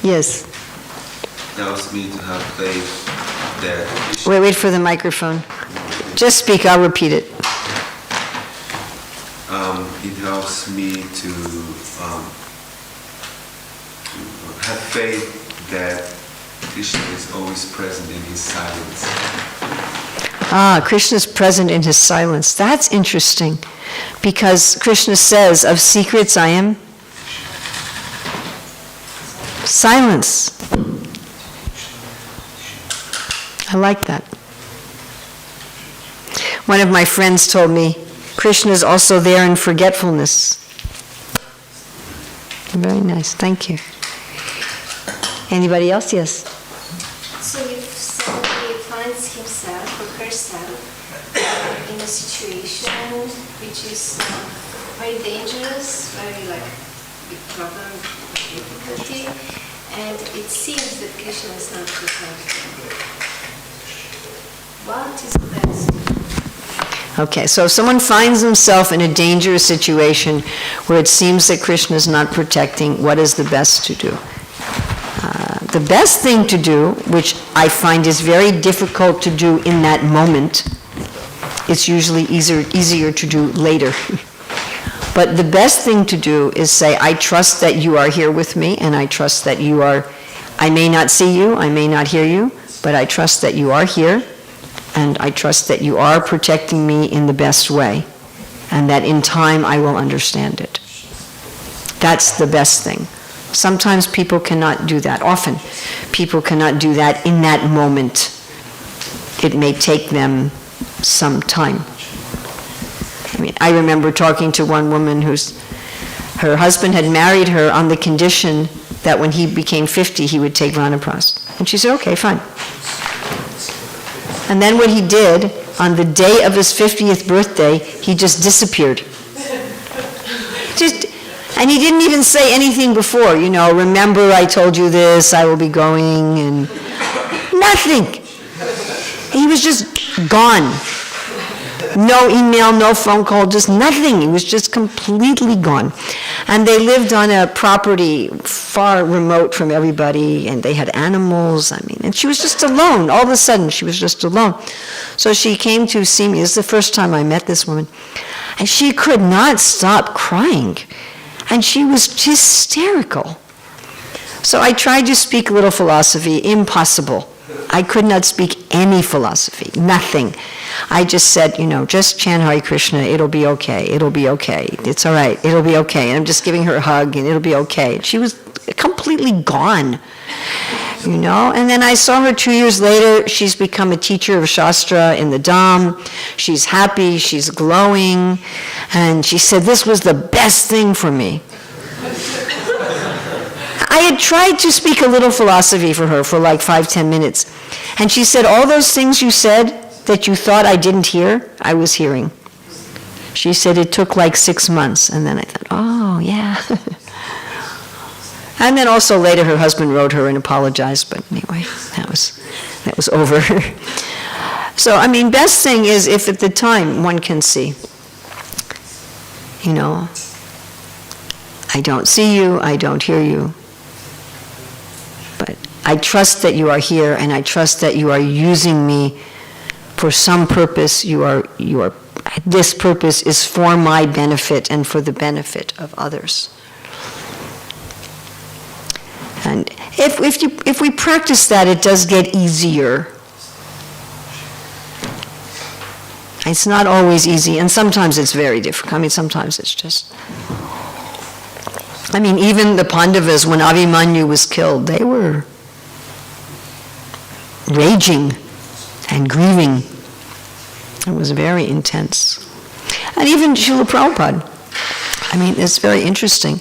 Yes. Helps me to have faith that... Wait for the microphone. Just speak, I'll repeat it. It helps me to have faith that Krishna is always present in his silence. Krishna is present in his silence. That's interesting, because Krishna says, of secrets I am silence. I like that. One of my friends told me, Krishna is also there in forgetfulness. Very nice, thank you. Anybody else? Yes? So if somebody finds himself or herself in a situation which is very dangerous, very big problem, difficulty, and it seems that Krishna is not protecting, what is the best? Okay, so if someone finds himself in a dangerous situation where it seems that Krishna is not protecting, what is the best to do? The best thing to do, which I find is very difficult to do in that moment, it's usually easier to do later. But the best thing to do is say, I trust that you are here with me, and I trust that you are, I may not see you, I may not hear you, but I trust that you are here, and I trust that you are protecting me in the best way, and that in time I will understand it. That's the best thing. Sometimes people cannot do that. Often, people cannot do that in that moment. It may take them some time. I remember talking to one woman her husband had married her on the condition that when he became 50, he would take Vanapras. And she said, okay, fine. And then what he did, on the day of his 50th birthday, he just disappeared. And he didn't even say anything before, remember I told you this, I will be going, and nothing. He was just gone. No email, no phone call, just nothing. He was just completely gone. And they lived on a property far remote from everybody, and they had animals, and she was just alone. All of a sudden, she was just alone. So she came to see me. This is the first time I met this woman. And she could not stop crying. And she was hysterical. So I tried to speak a little philosophy. Impossible. I could not speak any philosophy, nothing. I just said, just chant Hare Krishna, it'll be okay, it's all right, it'll be okay. And I'm just giving her a hug, and it'll be okay. And she was completely gone, And then I saw her 2 years later. She's become a teacher of Shastra in the Dham. She's happy, she's glowing. And she said, this was the best thing for me. I had tried to speak a little philosophy for her for like 5-10 minutes. And she said, all those things you said that you thought I didn't hear, I was hearing. She said it took like 6 months. And then I thought, oh, yeah. And then also later her husband wrote her and apologized. But anyway, that was over. So, best thing is if at the time one can see, I don't see you, I don't hear you. But I trust that you are here, and I trust that you are using me for some purpose. This purpose is for my benefit and for the benefit of others. And if we practice that, it does get easier. It's not always easy, and sometimes it's very difficult. Sometimes it's just... even the Pandavas, when Abhimanyu was killed, they were raging and grieving. It was very intense. And even Srila Prabhupada, it's very interesting.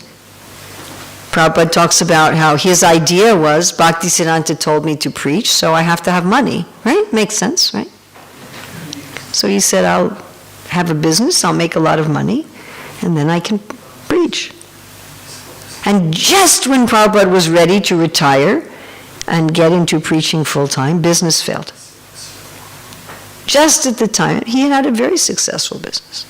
Prabhupada talks about how his idea was, Bhaktisiddhanta told me to preach, so I have to have money, right? Makes sense, right? So he said, I'll have a business, I'll make a lot of money, and then I can preach. And just when Prabhupada was ready to retire and get into preaching full-time, business failed. Just at the time, he had a very successful business.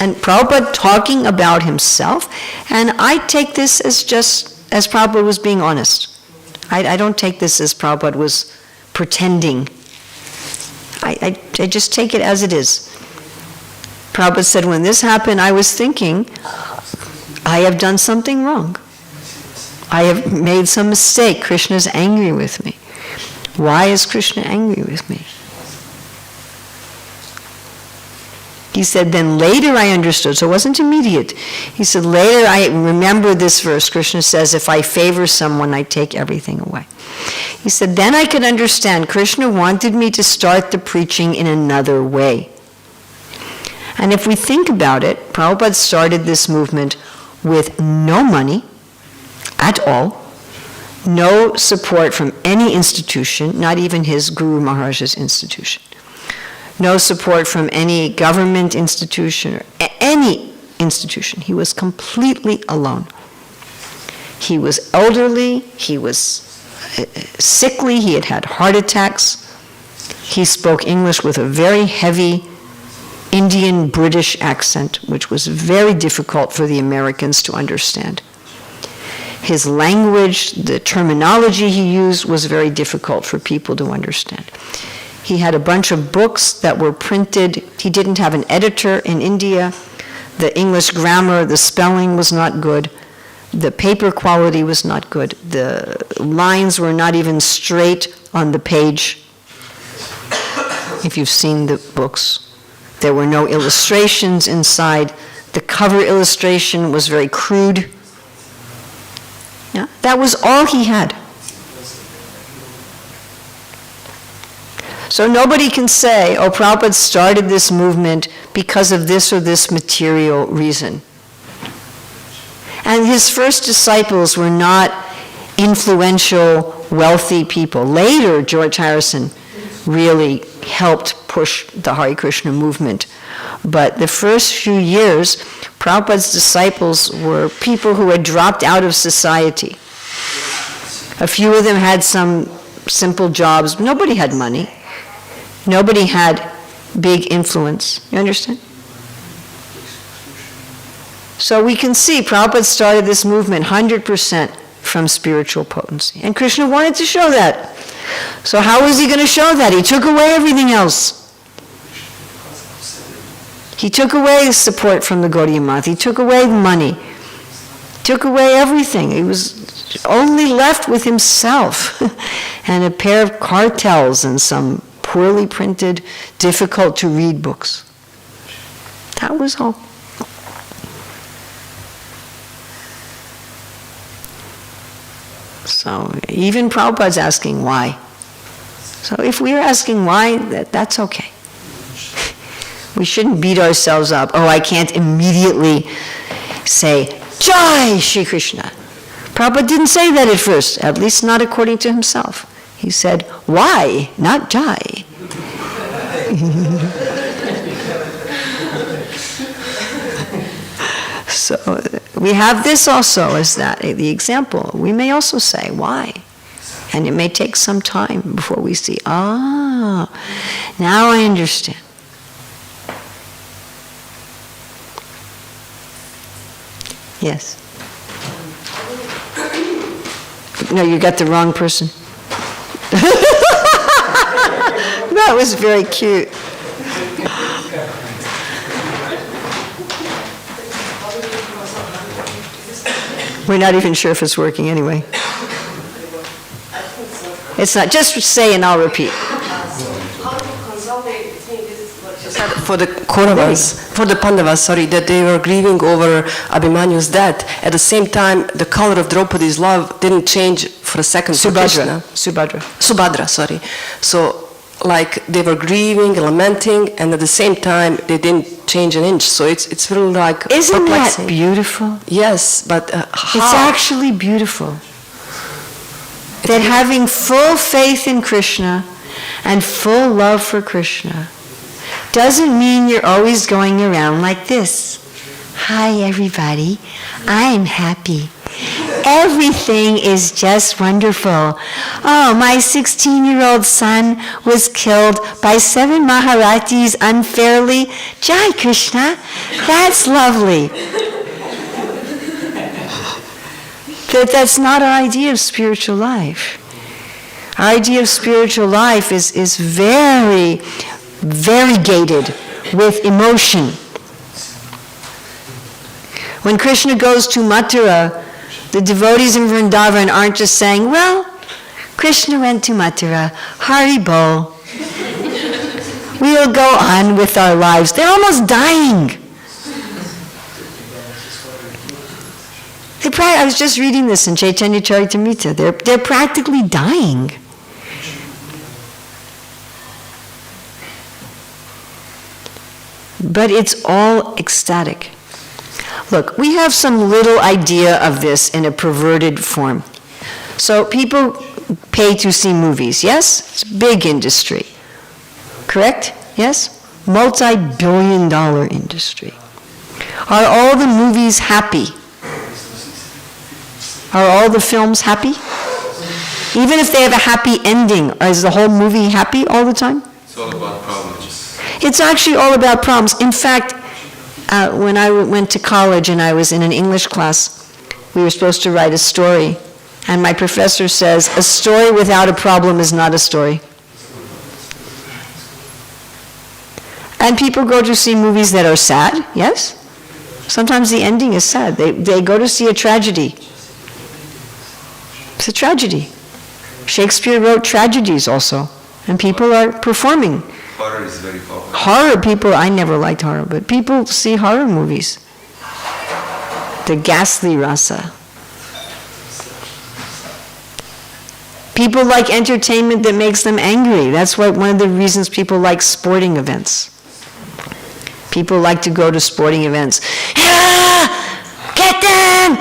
And Prabhupada talking about himself, and I take this as Prabhupada was being honest. I don't take this as Prabhupada was pretending. I just take it as it is. Prabhupada said, when this happened, I was thinking, I have done something wrong. I have made some mistake. Krishna is angry with me. Why is Krishna angry with me? He said, then later I understood, so it wasn't immediate. He said, later I remember this verse. Krishna says, if I favor someone, I take everything away. He said, then I could understand. Krishna wanted me to start the preaching in another way. And if we think about it, Prabhupada started this movement with no money at all, no support from any institution, not even his Guru Maharaj's institution. No support from any government institution or any institution. He was completely alone. He was elderly, he was sickly, he had had heart attacks. He spoke English with a very heavy Indian-British accent, which was very difficult for the Americans to understand. His language, the terminology he used was very difficult for people to understand. He had a bunch of books that were printed. He didn't have an editor in India. The English grammar, the spelling was not good. The paper quality was not good. The lines were not even straight on the page. If you've seen the books, there were no illustrations inside. The cover illustration was very crude. Yeah, that was all he had. So nobody can say, oh, Prabhupada started this movement because of this or this material reason. And his first disciples were not influential, wealthy people. Later, George Harrison really helped push the Hare Krishna movement. But the first few years, Prabhupada's disciples were people who had dropped out of society. A few of them had some simple jobs. Nobody had money. Nobody had big influence. You understand? So we can see Prabhupada started this movement 100% from spiritual potency. And Krishna wanted to show that. So how was he going to show that? He took away everything else. He took away the support from the Gaudiya Math. He took away the money. Took away everything. He was only left with himself and a pair of cartels and some poorly printed, difficult to read books. That was all. So even Prabhupada's asking why. So if we're asking why, that's okay. We shouldn't beat ourselves up. Oh, I can't immediately say, Jai Shri Krishna. Prabhupada didn't say that at first, at least not according to himself. He said, why, not Jai. So we have this also as the example. We may also say, why? And it may take some time before we see, now I understand. Yes. No, you got the wrong person. That was very cute. We're not even sure if it's working anyway. It's not. Just say and I'll repeat. For the Kauravas, for the Pandavas, that they were grieving over Abhimanyu's death. At the same time, the color of Draupadi's love didn't change for a second. Subhadra, sorry. So, like, they were grieving, lamenting, and at the same time, they didn't change an inch. So it's really like Isn't perplexing. that beautiful? Yes, but how? It's actually beautiful. That having full faith in Krishna and full love for Krishna doesn't mean you're always going around like this. Hi, everybody. I'm happy. Everything is just wonderful. Oh, my 16-year-old son was killed by 7 Maharatis unfairly. Jai Krishna. That's lovely. That's not our idea of spiritual life. Our idea of spiritual life is very variegated with emotion. When Krishna goes to Mathura, the devotees in Vrindavan aren't just saying, well, Krishna went to Mathura, Hari Bol. We'll go on with our lives. They're almost dying. I was just reading this in Chaitanya Charitamrita. They're practically dying. But it's all ecstatic. Look, we have some little idea of this in a perverted form. So people pay to see movies, yes? It's a big industry. Correct? Yes? Multi-billion-dollar industry. Are all the movies happy? Are all the films happy? Even if they have a happy ending, is the whole movie happy all the time? It's all about problems. It's actually all about problems. In fact, when I went to college and I was in an English class, we were supposed to write a story. And my professor says, a story without a problem is not a story. And people go to see movies that are sad, yes? Sometimes the ending is sad. They go to see a tragedy. It's a tragedy. Shakespeare wrote tragedies also, and people are performing. Horror is very popular. Horror, people, I never liked horror, but people see horror movies. The ghastly rasa. People like entertainment that makes them angry. That's why one of the reasons people like sporting events. People like to go to sporting events. Ah, get them!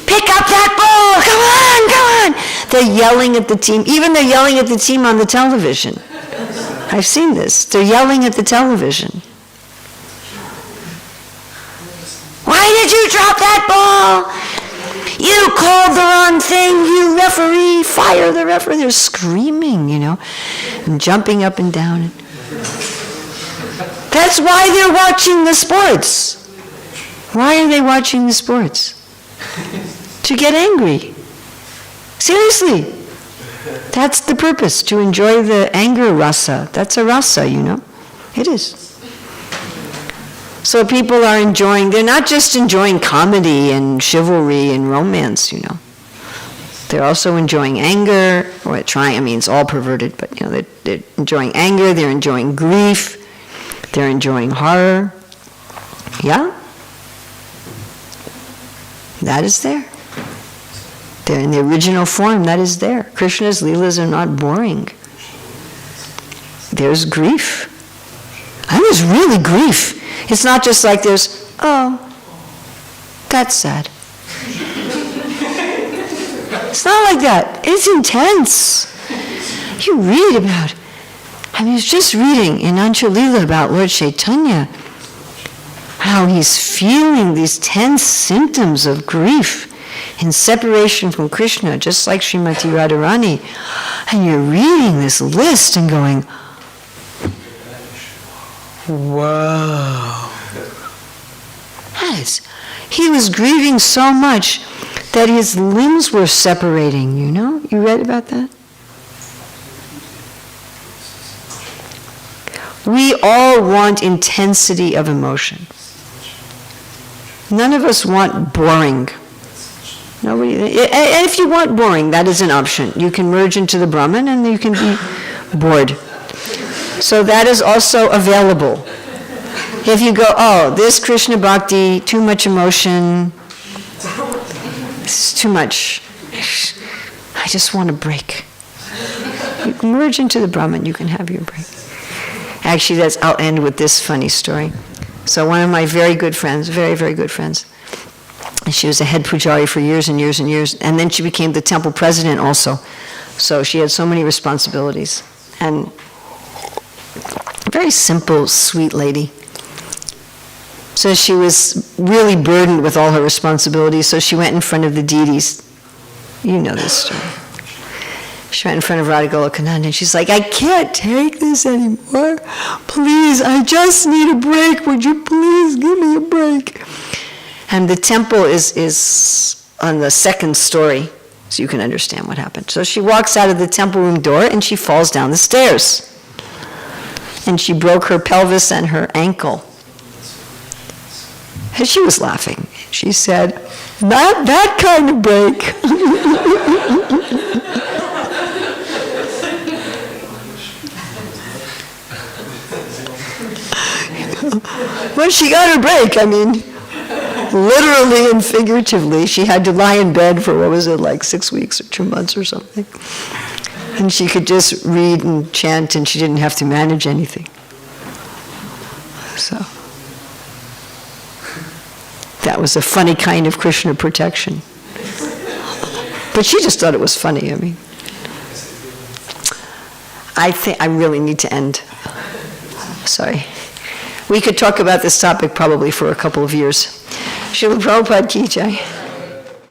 Pick up that ball! Come on! They're yelling at the team. Even they're yelling at the team on the television. I've seen this. They're yelling at the television. Why did you drop that ball? You called the wrong thing, you referee, fire the referee. They're screaming, and jumping up and down. That's why they're watching the sports. Why are they watching the sports? To get angry. Seriously. That's the purpose, to enjoy the anger rasa. That's a rasa, you know. It is. So people are enjoying, they're not just enjoying comedy and chivalry and romance, you know. They're also enjoying anger, or trying, I mean, it's all perverted, but you know, they're enjoying anger, they're enjoying grief, they're enjoying horror. Yeah? That is there. They're in the original form, that is there. Krishna's leelas are not boring. There's grief. And there's really grief. It's not just like there's, oh, that's sad. It's not like that. It's intense. You read about, I was just reading in Anchalila about Lord Chaitanya, how he's feeling these tense symptoms of grief in separation from Krishna, just like Srimati Radharani. And you're reading this list and going, whoa. Yes. He was grieving so much that his limbs were separating, you know? You read about that? We all want intensity of emotion. None of us want boring. Nobody. And if you want boring, that is an option. You can merge into the Brahman and you can be bored. So that is also available. If you go, oh, this Krishna Bhakti, too much emotion, it's too much. I just want a break. You can merge into the Brahman, you can have your break. Actually, I'll end with this funny story. So one of my very good friends, very, very good friends, she was a head pujari for years and years and years, and then she became the temple president also. So she had so many responsibilities. And a very simple, sweet lady. So she was really burdened with all her responsibilities, so she went in front of the deities. You know this story. She went in front of Radha Golokananda and she's like, I can't take this anymore. Please, I just need a break. Would you please give me a break? And the temple is on the second story, so you can understand what happened. So she walks out of the temple room door and she falls down the stairs. And she broke her pelvis and her ankle. And she was laughing. She said, not that kind of break. When she got her break, I mean, literally and figuratively, she had to lie in bed for, 6 weeks or 2 months or something. And she could just read and chant, and she didn't have to manage anything. So, that was a funny kind of Krishna protection. But she just thought it was funny, I mean. I think I really need to end. Sorry. We could talk about this topic probably for a couple of years. Srila Prabhupada ki jai.